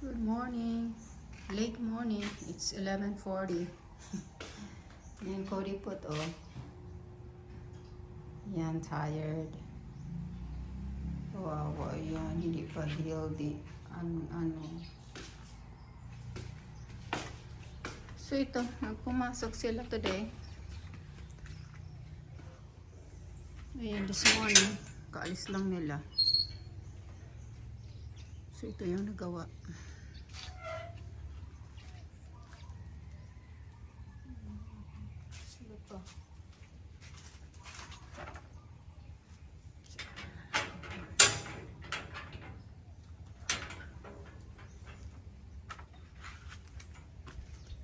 Good morning. Late morning. It's 11:40. Yan, Cody put oh. Yan, tired. Wow, yan. Hindi pa healthy. Ano. So ito, pumasok sila today. Ayan, this morning. Kaalis lang nila. So ito yung nagawa. Sila pa.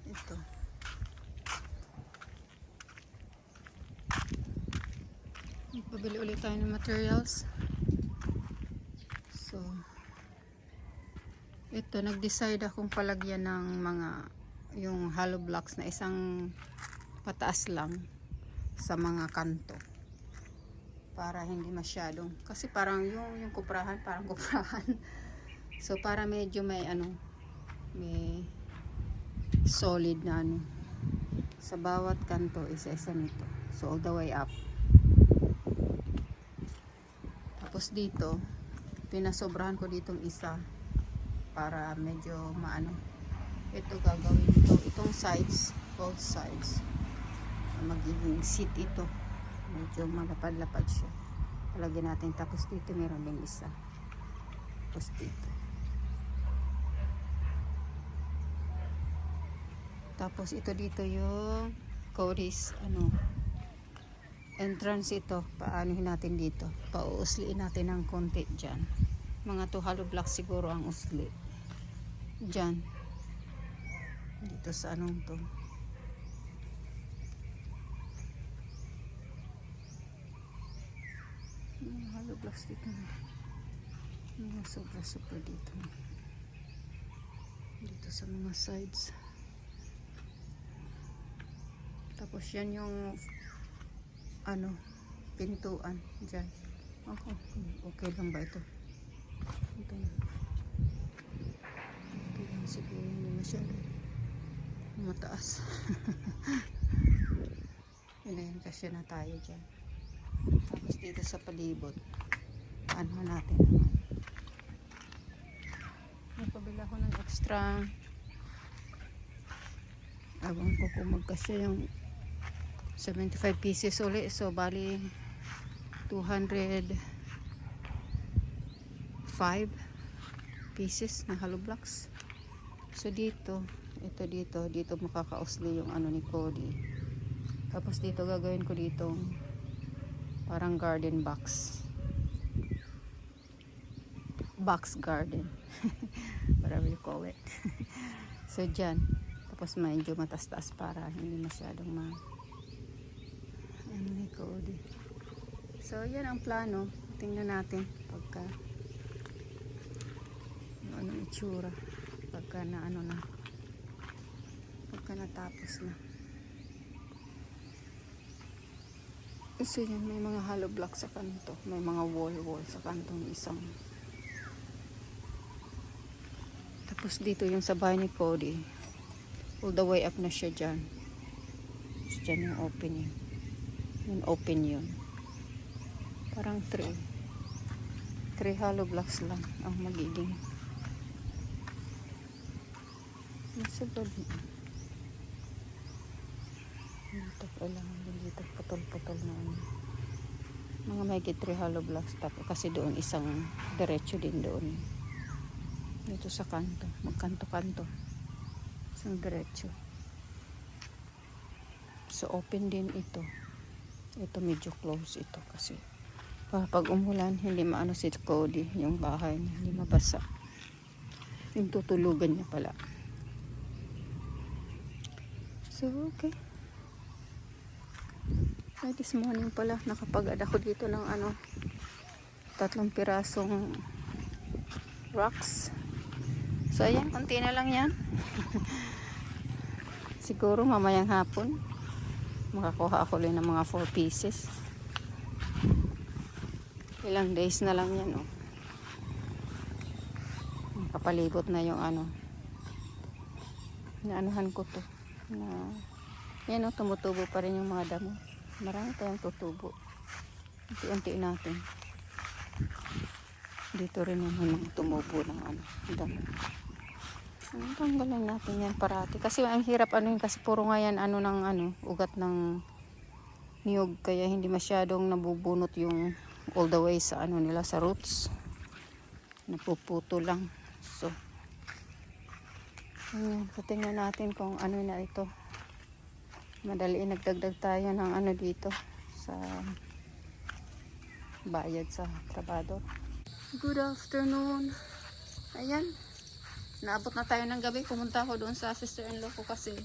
Ito. Pabili ulit tayo ng materials. So, ito, nag-decide akong palagyan ng mga yung hollow blocks na isang pataas lang sa mga kanto para hindi masyadong, kasi parang yung kuprahan, parang kuprahan. So para medyo may may solid na sa bawat kanto, isa-isa nito. So all the way up. Tapos dito pinasobrahan ko ditong isa para medyo maano. Ito gagawin ito, itong sides, both sides, magiging seat ito, medyo malapad-lapad siya. Palagyan natin. Tapos dito meron din isa, tapos dito, tapos ito dito yung Cody's entrance. Ito paanohin natin dito, pauusliin natin ng konti dyan. Mga 2 hollow blocks siguro ang usli dyan, dito sa to. Mga hollow blocks dito, mga sobra dito sa mga sides. Tapos yan yung pintuan dyan. Okay lang ba ito? Ito na. Okay lang siguro, hindi masyado mataas. Yun, kasi na tayo dyan. Tapos dito sa palibot, ano natin naman. Nagpabila ko ng extra. Abang ko kung magkasya yung 75 pieces ulit. So bali 205 pieces na hollow blocks. So dito makakausli yung ni Cody. Tapos dito gagawin ko dito parang garden box garden. Whatever you call it. So dyan, tapos medyo matas-taas para hindi masyadong ni Cody. So yan ang plano. Tingnan natin pagka anong itsura pagka pagka natapos na. So yan, may mga hollow block sa kanto, may mga wall sa kantong isang. Tapos dito yung sa bahay ni Cody, all the way up na siya dyan. So dyan yung opening. Yung open yun. Parang 3 hollow blocks lang ang magiging. Nasa bali. Dito kailangan din dito putol-putol na mga may 3 hollow blocks. Tapos kasi doon isang diretso din doon. Dito sa kanto, magkanto-kanto. Isang diretso. So open din ito. Ito medyo close ito kasi pag umulan hindi maano si Cody yung bahay niya, hindi mabasa yung tutulugan niya pala. So okay, this morning pala nakapag-add ako dito ng 3 pirasong rocks. So ayan, konti na lang yan. Siguro mamayang hapon makakuha ako lang ng mga 4 pieces. Ilang days na lang yan kapalibot na yung ano. Naanuhan ko to. Na, yan o, tumutubo pa rin yung mga damo. Marami tayong tutubo. Unti-unti natin. Dito rin naman tumubo ng ano, damo. Tanggalan natin yan parati. Kasi ang hirap ano yun, kasi puro nga yan ano ng ano, ugat ng niyog. Kaya hindi masyadong nabubunot yung all the way sa ano nila, sa roots. Napuputo lang. So, ayan, tingnan natin kung ano na ito. Madali nagdagdag tayo ng ano dito sa bayad sa trabador. Good afternoon. Ayan. Naabot na tayo ng gabi. Pumunta ako doon sa sister-in-law ko kasi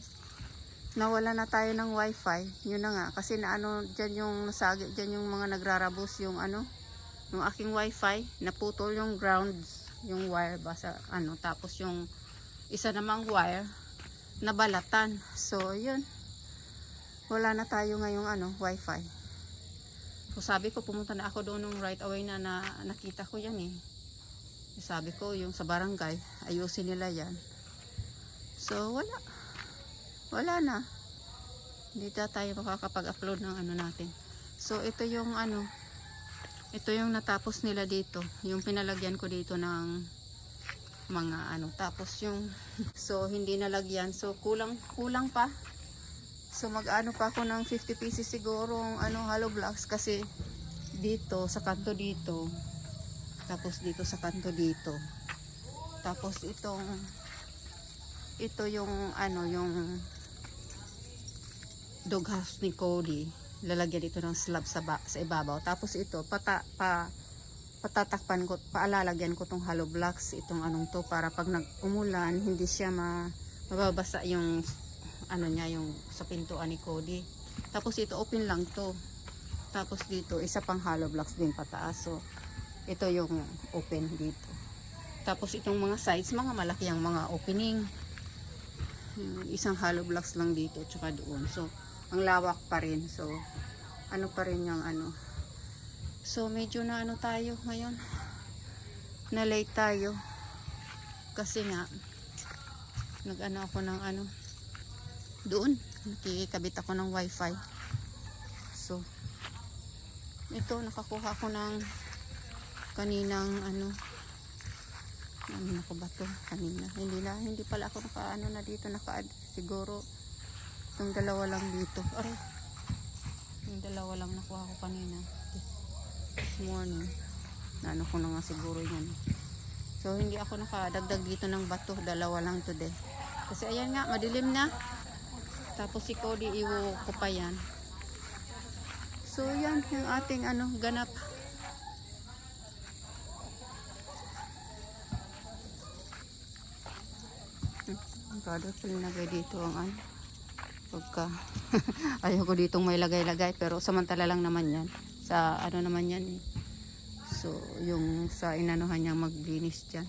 nawala na tayo ng wifi. Yun na nga. Kasi na ano, dyan yung nasagi, dyan yung mga nagrarabos yung ano, yung aking wifi. Naputol yung grounds, yung wire ba sa ano. Tapos yung isa namang wire, nabalatan. So, yun. Wala na tayo ngayong ano, wifi. So, sabi ko, pumunta na ako doon nung right away na nakita ko yan eh. Sabi ko, yung sa barangay, ayusin nila yan. So, wala na. Hindi tayo makakapag-upload ng ano natin. So, ito yung ano, ito yung natapos nila dito. Yung pinalagyan ko dito ng mga ano. Tapos yung, so, hindi nalagyan. So, kulang pa. So, mag-ano pa ako ng 50 pieces siguro ano, hollow blocks. Kasi, dito, sa kanto dito, tapos dito sa kanto dito, tapos ito yung ano, yung doghouse ni Cody, lalagyan dito ng slab sa ibabaw. Tapos ito patatakpan ko, paalalagyan ko tong hollow blocks, itong anong to, para pag nag-umulan hindi siya mababasa yung ano niya, yung sa pintuan ni Cody. Tapos ito open lang to. Tapos dito isa pang hollow blocks din pataas. So ito yung open dito. Tapos itong mga sides, mga malaki ang mga opening. Isang hollow blocks lang dito, tsaka doon. So, ang lawak pa rin. So, ano pa rin yung ano. So, medyo na ano tayo ngayon. Na late tayo. Kasi nga, nag-ano ako ng ano. Doon, nakikabit ako ng wifi. So, ito, nakakuha ko ng kaninang ano ko ba to kanina, hindi pala ako naka dito naka-add siguro yung dalawa lang dito, yung dalawa lang nakuha ko kanina this morning, na ano ko na nga siguro yan. So hindi ako nakadagdag dito ng bato, dalawa lang today kasi ayan nga, madilim na. Tapos si Cody iwo ko pa yan. So yan yung ating ano ganap. Brother, pinagay dito ang ano. Pagka ayaw ko ditong may lagay-lagay, pero samantala lang naman yan. Sa ano naman yan eh. So, yung sa inanuhan niya maglinis dyan.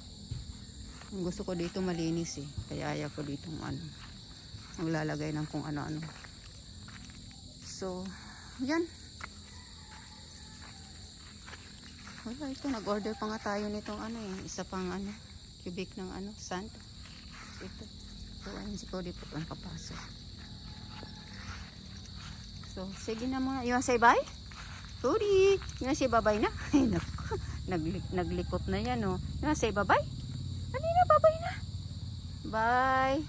Ang gusto ko dito malinis eh. Kaya ayaw ko ditong ano. Maglalagay ng kung ano-ano. So, yan. Wala ito. Nag-order pa nga tayo nitong ano eh. Isa pang ano. Cubic ng ano. Sand. Ito. So, ayun si Cody po ang papasok. So, sige na muna. You wanna say bye? Cody! You wanna say bye-bye na? Ay, naku. Naglikot na yan, oh. You wanna say bye-bye? Ano na, bye-bye na. Bye!